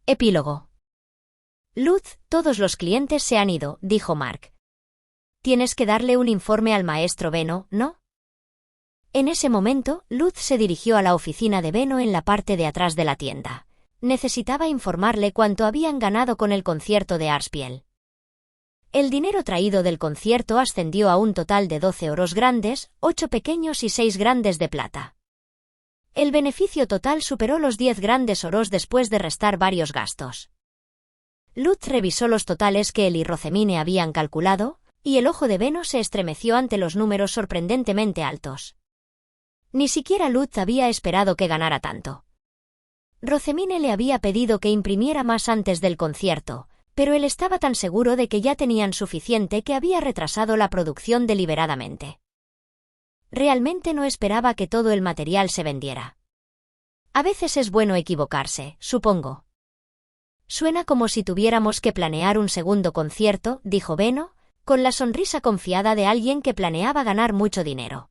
Epílogo. Luz, todos los clientes se han ido, dijo Mark. Tienes que darle un informe al maestro Beno, ¿no? En ese momento, Luz se dirigió a la oficina de Beno en la parte de atrás de la tienda. Necesitaba informarle cuánto habían ganado con el concierto de Arspiel. El dinero traído del concierto ascendió a un total de 12 oros grandes, 8 pequeños y 6 grandes de plata. El beneficio total superó los 10 grandes oros después de restar varios gastos. Luz revisó los totales que él y Rosemine habían calculado, y el ojo de Beno se estremeció ante los números sorprendentemente altos. Ni siquiera Luz había esperado que ganara tanto. Rosemine le había pedido que imprimiera más antes del concierto, pero él estaba tan seguro de que ya tenían suficiente que había retrasado la producción deliberadamente. Realmente no esperaba que todo el material se vendiera. A veces es bueno equivocarse, supongo. Suena como si tuviéramos que planear un segundo concierto, dijo Beno, con la sonrisa confiada de alguien que planeaba ganar mucho dinero.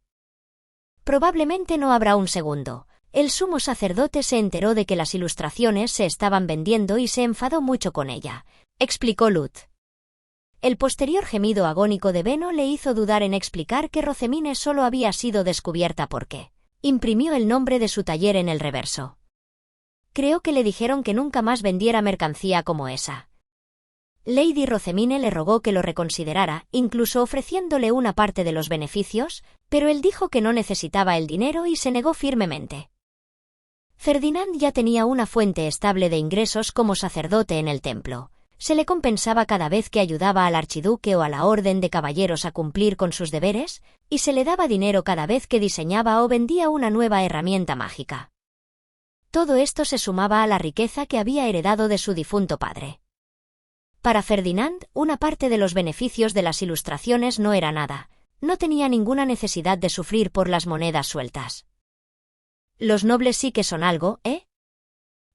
Probablemente no habrá un segundo. El sumo sacerdote se enteró de que las ilustraciones se estaban vendiendo y se enfadó mucho con ella, explicó Luz. El posterior gemido agónico de Beno le hizo dudar en explicar que Rosemine solo había sido descubierta porque imprimió el nombre de su taller en el reverso. Creo que le dijeron que nunca más vendiera mercancía como esa. Lady Rosemine le rogó que lo reconsiderara, incluso ofreciéndole una parte de los beneficios, pero él dijo que no necesitaba el dinero y se negó firmemente. Ferdinand ya tenía una fuente estable de ingresos como sacerdote en el templo. Se le compensaba cada vez que ayudaba al archiduque o a la orden de caballeros a cumplir con sus deberes, y se le daba dinero cada vez que diseñaba o vendía una nueva herramienta mágica. Todo esto se sumaba a la riqueza que había heredado de su difunto padre. Para Ferdinand, una parte de los beneficios de las ilustraciones no era nada, no tenía ninguna necesidad de sufrir por las monedas sueltas. Los nobles sí que son algo, ¿eh?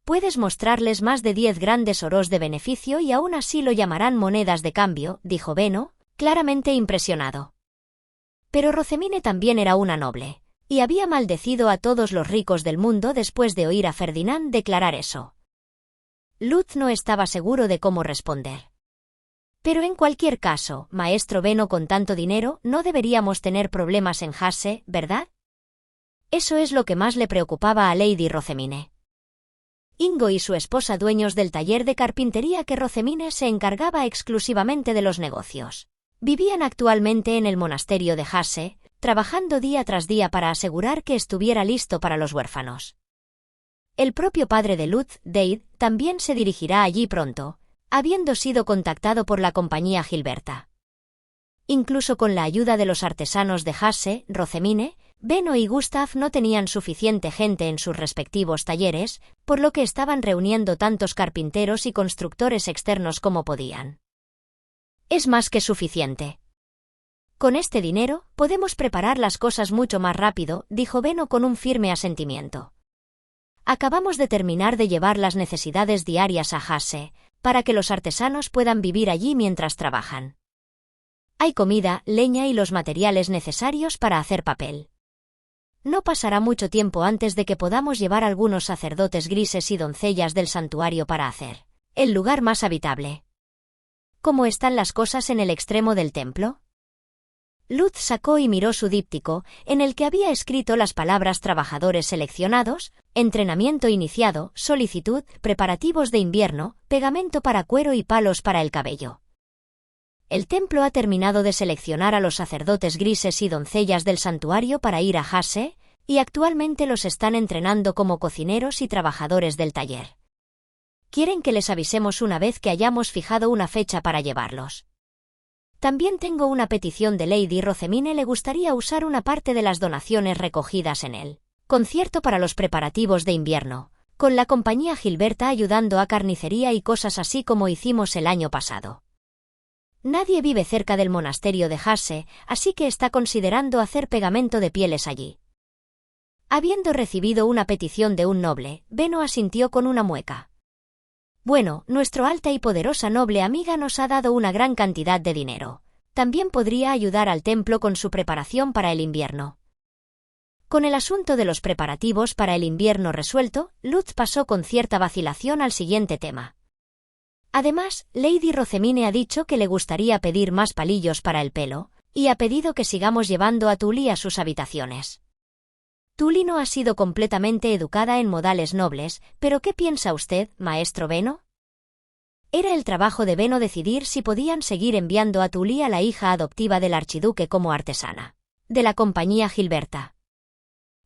Puedes mostrarles más de 10 grandes oros de beneficio y aún así lo llamarán monedas de cambio, dijo Beno, claramente impresionado. Pero Rosemine también era una noble, y había maldecido a todos los ricos del mundo después de oír a Ferdinand declarar eso. Luz no estaba seguro de cómo responder. Pero en cualquier caso, maestro Beno, con tanto dinero, no deberíamos tener problemas en Hase, ¿verdad? Eso es lo que más le preocupaba a Lady Rosemine. Ingo y su esposa, dueños del taller de carpintería que Rosemine se encargaba exclusivamente de los negocios, vivían actualmente en el monasterio de Hase, trabajando día tras día para asegurar que estuviera listo para los huérfanos. El propio padre de Luz, Dade, también se dirigirá allí pronto, habiendo sido contactado por la compañía Gilberta. Incluso con la ayuda de los artesanos de Hase, Rosemine, Beno y Gustav no tenían suficiente gente en sus respectivos talleres, por lo que estaban reuniendo tantos carpinteros y constructores externos como podían. Es más que suficiente. Con este dinero, podemos preparar las cosas mucho más rápido, dijo Beno con un firme asentimiento. Acabamos de terminar de llevar las necesidades diarias a Hase, para que los artesanos puedan vivir allí mientras trabajan. Hay comida, leña y los materiales necesarios para hacer papel. No pasará mucho tiempo antes de que podamos llevar algunos sacerdotes grises y doncellas del santuario para hacer el lugar más habitable. ¿Cómo están las cosas en el extremo del templo? Luz sacó y miró su díptico, en el que había escrito las palabras trabajadores seleccionados, entrenamiento iniciado, solicitud, preparativos de invierno, pegamento para cuero y palos para el cabello. El templo ha terminado de seleccionar a los sacerdotes grises y doncellas del santuario para ir a Hase, y actualmente los están entrenando como cocineros y trabajadores del taller. Quieren que les avisemos una vez que hayamos fijado una fecha para llevarlos. También tengo una petición de Lady Rosemine. Le gustaría usar una parte de las donaciones recogidas en el concierto para los preparativos de invierno, con la compañía Gilberta ayudando a carnicería y cosas así como hicimos el año pasado. Nadie vive cerca del monasterio de Hase, así que está considerando hacer pegamento de pieles allí. Habiendo recibido una petición de un noble, Beno asintió con una mueca. Bueno, nuestra alta y poderosa noble amiga nos ha dado una gran cantidad de dinero. También podría ayudar al templo con su preparación para el invierno. Con el asunto de los preparativos para el invierno resuelto, Luz pasó con cierta vacilación al siguiente tema. Además, Lady Rosemine ha dicho que le gustaría pedir más palillos para el pelo, y ha pedido que sigamos llevando a Tully a sus habitaciones. Tully no ha sido completamente educada en modales nobles, pero ¿qué piensa usted, maestro Beno? Era el trabajo de Beno decidir si podían seguir enviando a Tully a la hija adoptiva del archiduque como artesana de la compañía Gilberta.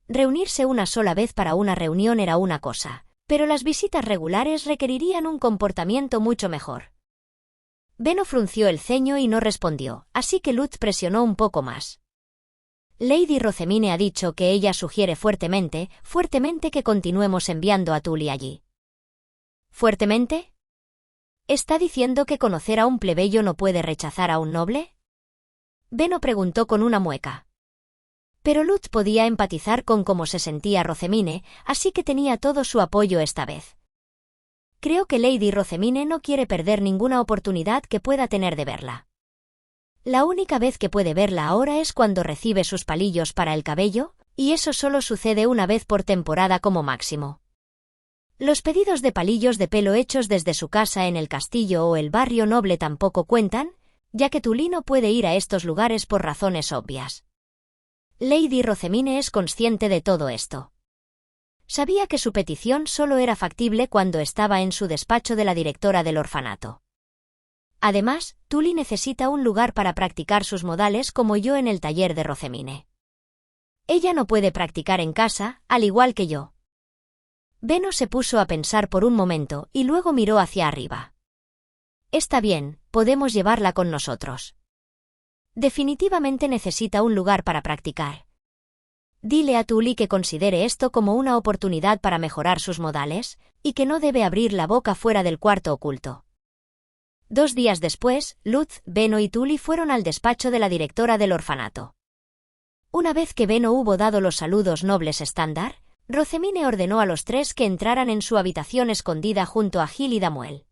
Reunirse una sola vez para una reunión era una cosa, pero las visitas regulares requerirían un comportamiento mucho mejor. Beno frunció el ceño y no respondió, así que Luz presionó un poco más. Lady Rosemine ha dicho que ella sugiere fuertemente que continuemos enviando a Tully allí. ¿Fuertemente? ¿Está diciendo que conocer a un plebeyo no puede rechazar a un noble? Beno preguntó con una mueca. Pero Luz podía empatizar con cómo se sentía Rosemine, así que tenía todo su apoyo esta vez. Creo que Lady Rosemine no quiere perder ninguna oportunidad que pueda tener de verla. La única vez que puede verla ahora es cuando recibe sus palillos para el cabello, y eso solo sucede una vez por temporada como máximo. Los pedidos de palillos de pelo hechos desde su casa en el castillo o el barrio noble tampoco cuentan, ya que Tully no puede ir a estos lugares por razones obvias. Lady Rosemine es consciente de todo esto. Sabía que su petición solo era factible cuando estaba en su despacho de la directora del orfanato. Además, Tully necesita un lugar para practicar sus modales como yo en el taller de Rosemine. Ella no puede practicar en casa, al igual que yo. Beno se puso a pensar por un momento y luego miró hacia arriba. Está bien, podemos llevarla con nosotros. Definitivamente necesita un lugar para practicar. Dile a Tully que considere esto como una oportunidad para mejorar sus modales, y que no debe abrir la boca fuera del cuarto oculto. 2 días después, Luz, Beno y Tully fueron al despacho de la directora del orfanato. Una vez que Beno hubo dado los saludos nobles estándar, Rosemine ordenó a los 3 que entraran en su habitación escondida junto a Gil y Damuel.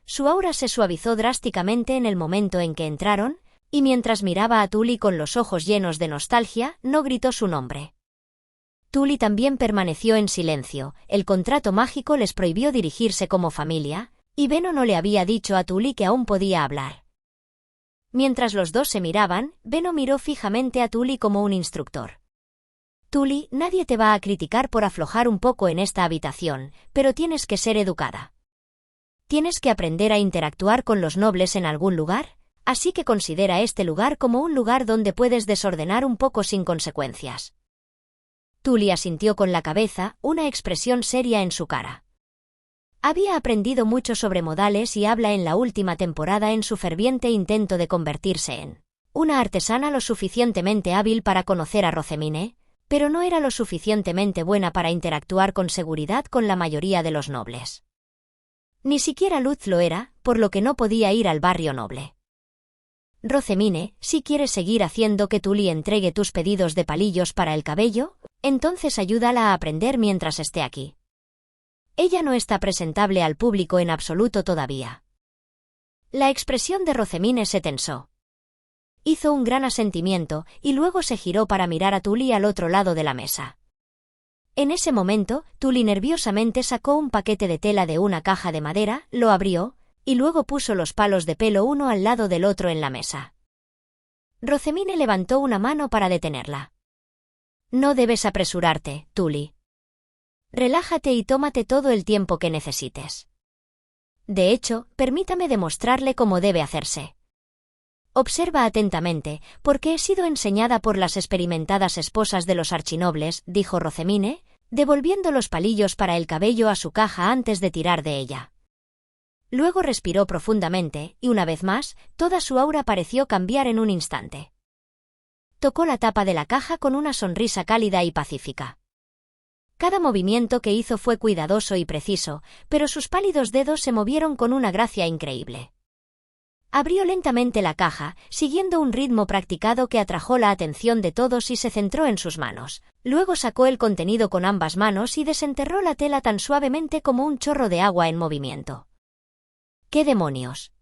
Su aura se suavizó drásticamente en el momento en que entraron, y mientras miraba a Tully con los ojos llenos de nostalgia, no gritó su nombre. Tully también permaneció en silencio, el contrato mágico les prohibió dirigirse como familia, y Beno no le había dicho a Tully que aún podía hablar. Mientras los dos se miraban, Beno miró fijamente a Tully como un instructor. Tully, nadie te va a criticar por aflojar un poco en esta habitación, pero tienes que ser educada. Tienes que aprender a interactuar con los nobles en algún lugar, así que considera este lugar como un lugar donde puedes desordenar un poco sin consecuencias. Tully asintió con la cabeza, una expresión seria en su cara. Había aprendido mucho sobre modales y habla en la última temporada en su ferviente intento de convertirse en una artesana lo suficientemente hábil para conocer a Rosemine, pero no era lo suficientemente buena para interactuar con seguridad con la mayoría de los nobles. Ni siquiera Luz lo era, por lo que no podía ir al barrio noble. Rosemine, si quieres seguir haciendo que Tully entregue tus pedidos de palillos para el cabello, entonces ayúdala a aprender mientras esté aquí. Ella no está presentable al público en absoluto todavía. La expresión de Rosemine se tensó. Hizo un gran asentimiento y luego se giró para mirar a Tully al otro lado de la mesa. En ese momento, Tully nerviosamente sacó un paquete de tela de una caja de madera, lo abrió, y luego puso los palos de pelo uno al lado del otro en la mesa. Rosemine levantó una mano para detenerla. No debes apresurarte, Tully. Relájate y tómate todo el tiempo que necesites. De hecho, permítame demostrarle cómo debe hacerse. Observa atentamente, porque he sido enseñada por las experimentadas esposas de los archinobles, dijo Rosemine, devolviendo los palillos para el cabello a su caja antes de tirar de ella. Luego respiró profundamente, y una vez más, toda su aura pareció cambiar en un instante. Tocó la tapa de la caja con una sonrisa cálida y pacífica. Cada movimiento que hizo fue cuidadoso y preciso, pero sus pálidos dedos se movieron con una gracia increíble. Abrió lentamente la caja, siguiendo un ritmo practicado que atrajo la atención de todos y se centró en sus manos. Luego sacó el contenido con ambas manos y desenterró la tela tan suavemente como un chorro de agua en movimiento. ¡Qué demonios!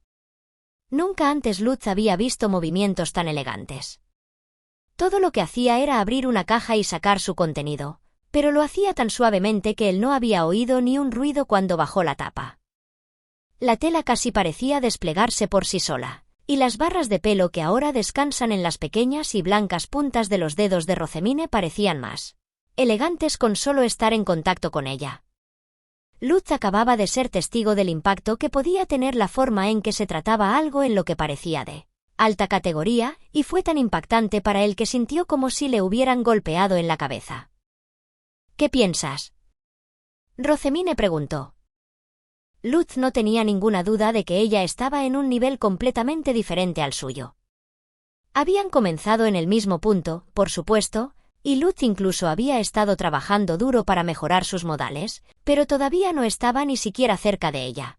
Nunca antes Luz había visto movimientos tan elegantes. Todo lo que hacía era abrir una caja y sacar su contenido, pero lo hacía tan suavemente que él no había oído ni un ruido cuando bajó la tapa. La tela casi parecía desplegarse por sí sola, y las barras de pelo que ahora descansan en las pequeñas y blancas puntas de los dedos de Rosamine parecían más elegantes con solo estar en contacto con ella. Luz acababa de ser testigo del impacto que podía tener la forma en que se trataba algo en lo que parecía de alta categoría, y fue tan impactante para él que sintió como si le hubieran golpeado en la cabeza. ¿Qué piensas?, Rosamine preguntó. Luz no tenía ninguna duda de que ella estaba en un nivel completamente diferente al suyo. Habían comenzado en el mismo punto, por supuesto, y Luz incluso había estado trabajando duro para mejorar sus modales, pero todavía no estaba ni siquiera cerca de ella.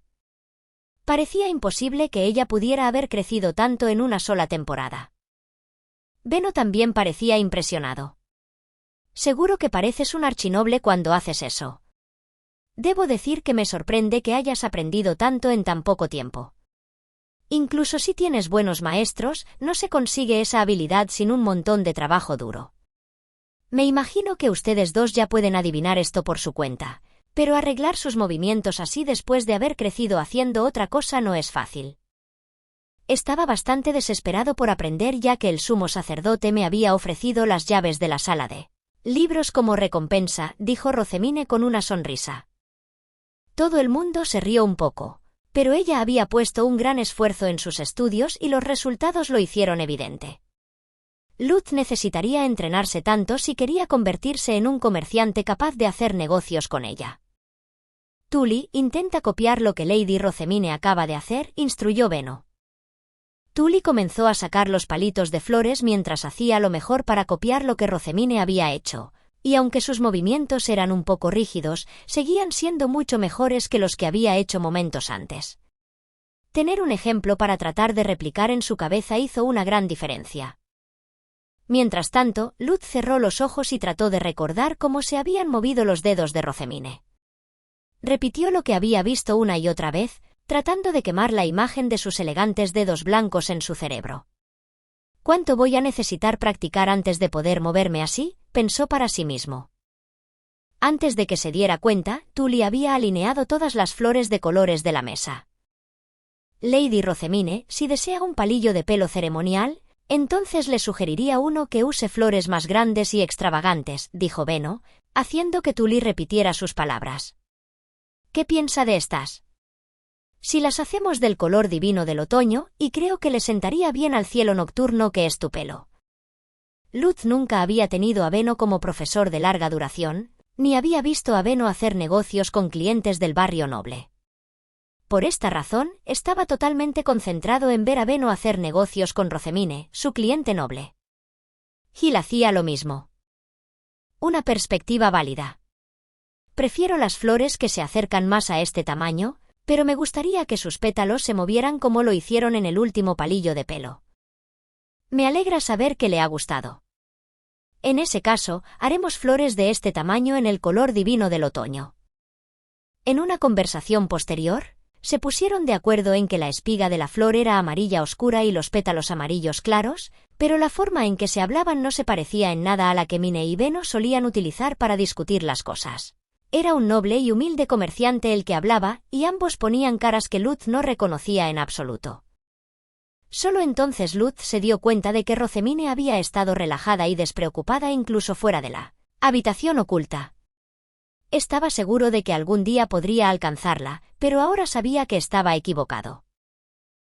Parecía imposible que ella pudiera haber crecido tanto en una sola temporada. Benno también parecía impresionado. Seguro que pareces un archinoble cuando haces eso. Debo decir que me sorprende que hayas aprendido tanto en tan poco tiempo. Incluso si tienes buenos maestros, no se consigue esa habilidad sin un montón de trabajo duro. Me imagino que ustedes dos ya pueden adivinar esto por su cuenta, pero arreglar sus movimientos así después de haber crecido haciendo otra cosa no es fácil. Estaba bastante desesperado por aprender ya que el sumo sacerdote me había ofrecido las llaves de la sala de libros como recompensa, dijo Rosamine con una sonrisa. Todo el mundo se rió un poco, pero ella había puesto un gran esfuerzo en sus estudios y los resultados lo hicieron evidente. Luz necesitaría entrenarse tanto si quería convertirse en un comerciante capaz de hacer negocios con ella. Tully, intenta copiar lo que Lady Rosamine acaba de hacer, instruyó Benno. Tully comenzó a sacar los palitos de flores mientras hacía lo mejor para copiar lo que Rosamine había hecho, y aunque sus movimientos eran un poco rígidos, seguían siendo mucho mejores que los que había hecho momentos antes. Tener un ejemplo para tratar de replicar en su cabeza hizo una gran diferencia. Mientras tanto, Luz cerró los ojos y trató de recordar cómo se habían movido los dedos de Rosamine. Repitió lo que había visto una y otra vez, tratando de quemar la imagen de sus elegantes dedos blancos en su cerebro. ¿Cuánto voy a necesitar practicar antes de poder moverme así?, pensó para sí mismo. Antes de que se diera cuenta, Tully había alineado todas las flores de colores de la mesa. Lady Rosamine, si desea un palillo de pelo ceremonial, entonces le sugeriría uno que use flores más grandes y extravagantes, dijo Benno, haciendo que Tully repitiera sus palabras. ¿Qué piensa de estas? Si las hacemos del color divino del otoño, y creo que le sentaría bien al cielo nocturno que es tu pelo. Luz nunca había tenido a Benno como profesor de larga duración, ni había visto a Benno hacer negocios con clientes del barrio noble. Por esta razón, estaba totalmente concentrado en ver a Benno hacer negocios con Rosamine, su cliente noble. Gil hacía lo mismo. Una perspectiva válida. Prefiero las flores que se acercan más a este tamaño, pero me gustaría que sus pétalos se movieran como lo hicieron en el último palillo de pelo. Me alegra saber que le ha gustado. En ese caso, haremos flores de este tamaño en el color divino del otoño. En una conversación posterior, se pusieron de acuerdo en que la espiga de la flor era amarilla oscura y los pétalos amarillos claros, pero la forma en que se hablaban no se parecía en nada a la que Mine y Benno solían utilizar para discutir las cosas. Era un noble y humilde comerciante el que hablaba, y ambos ponían caras que Luz no reconocía en absoluto. Solo entonces Luz se dio cuenta de que Rosamine había estado relajada y despreocupada incluso fuera de la habitación oculta. Estaba seguro de que algún día podría alcanzarla, pero ahora sabía que estaba equivocado.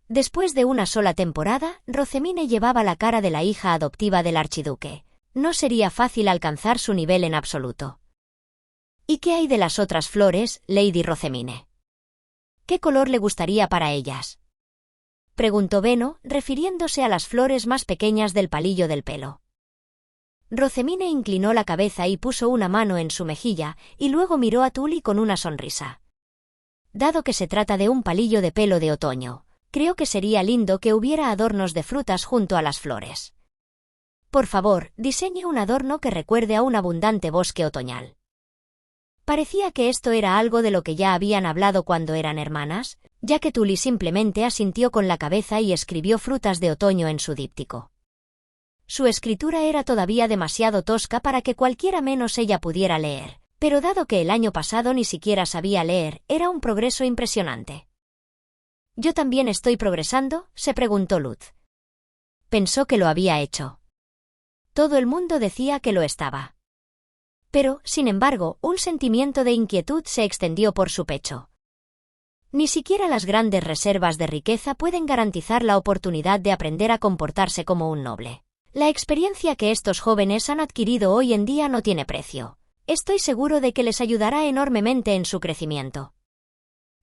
Después de una sola temporada, Rosamine llevaba la cara de la hija adoptiva del archiduque. No sería fácil alcanzar su nivel en absoluto. ¿Y qué hay de las otras flores, Lady Rosamine? ¿Qué color le gustaría para ellas?, preguntó Benno, refiriéndose a las flores más pequeñas del palillo del pelo. Rosamine inclinó la cabeza y puso una mano en su mejilla, y luego miró a Tully con una sonrisa. Dado que se trata de un palillo de pelo de otoño, creo que sería lindo que hubiera adornos de frutas junto a las flores. Por favor, diseñe un adorno que recuerde a un abundante bosque otoñal. Parecía que esto era algo de lo que ya habían hablado cuando eran hermanas, ya que Tully simplemente asintió con la cabeza y escribió frutas de otoño en su díptico. Su escritura era todavía demasiado tosca para que cualquiera menos ella pudiera leer, pero dado que el año pasado ni siquiera sabía leer, era un progreso impresionante. ¿Yo también estoy progresando?, se preguntó Luz. Pensó que lo había hecho. Todo el mundo decía que lo estaba. Pero, sin embargo, un sentimiento de inquietud se extendió por su pecho. Ni siquiera las grandes reservas de riqueza pueden garantizar la oportunidad de aprender a comportarse como un noble. La experiencia que estos jóvenes han adquirido hoy en día no tiene precio. Estoy seguro de que les ayudará enormemente en su crecimiento.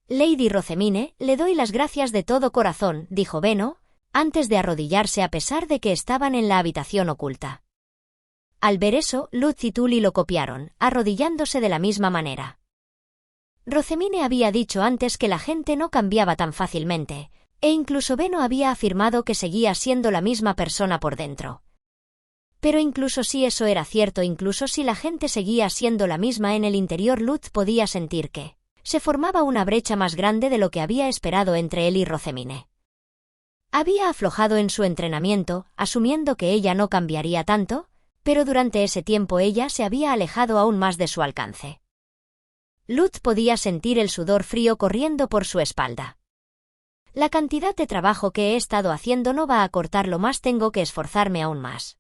Lady Rosamine, le doy las gracias de todo corazón, dijo Benno, antes de arrodillarse a pesar de que estaban en la habitación oculta. Al ver eso, Luz y Tully lo copiaron, arrodillándose de la misma manera. Rosamine había dicho antes que la gente no cambiaba tan fácilmente, e incluso Benno había afirmado que seguía siendo la misma persona por dentro. Pero incluso si eso era cierto, incluso si la gente seguía siendo la misma en el interior, Luz podía sentir que se formaba una brecha más grande de lo que había esperado entre él y Rosamine. Había aflojado en su entrenamiento, asumiendo que ella no cambiaría tanto, pero durante ese tiempo ella se había alejado aún más de su alcance. Luz podía sentir el sudor frío corriendo por su espalda. La cantidad de trabajo que he estado haciendo no va a cortarlo más, tengo que esforzarme aún más.